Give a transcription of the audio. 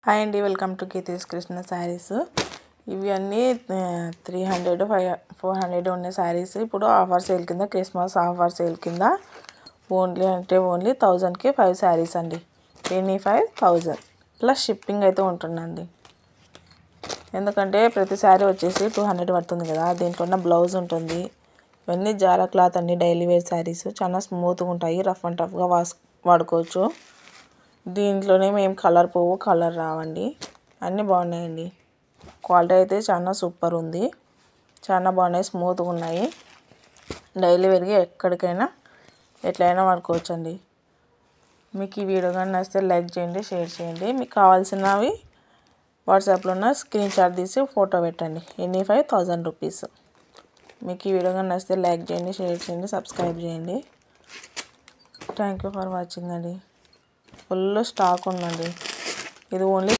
Hi అండి, welcome to Keerthi's Krishna saris. ఇవి అన్నీ 300 400 ఉన్న శారీస్ ఇప్పుడు ఆఫర్ సేల్ కింద, క్రిస్మస్ ఆఫర్ సేల్ కింద ఓన్లీ 1000కి 5 శారీస్ అండి. 25,000 ప్లస్ షిప్పింగ్ అయితే ఉంటుందండి. ఎందుకంటే ప్రతి శారీ వచ్చేసి 200 పడుతుంది కదా. దీంట్లో బ్లౌజ్ ఉంటుంది. ఇవన్నీ జారా క్లాత్ అండి, డైలీ వేర్ శారీస్. చాలా స్మూత్గా ఉంటాయి, రఫ్ అండ్ టఫ్గా వాడుకోవచ్చు. దీంట్లోనే మేము కలర్ పోవు, కలర్ రావండి. అన్నీ బాగున్నాయండి. క్వాలిటీ అయితే చాలా సూపర్ ఉంది. చాలా బాగున్నాయి, స్మూత్గా ఉన్నాయి. డైలీ వేర్గా ఎక్కడికైనా ఎట్లయినా వాడుకోవచ్చు అండి. మీకు ఈ వీడియో కానీ నచ్చితే లైక్ చేయండి, షేర్ చేయండి. మీకు కావాల్సినవి వాట్సాప్లో ఉన్న స్క్రీన్ షాట్ తీసి ఫోటో పెట్టండి. 25,000 రూపీస్. మీకు ఈ వీడియో కానీ నచ్చితే లైక్ చేయండి, షేర్ చేయండి, సబ్స్క్రైబ్ చేయండి. థ్యాంక్ యూ ఫర్ వాచింగ్ అండి. ఫుల్ స్టాక్ ఉందండి. ఇది ఓన్లీ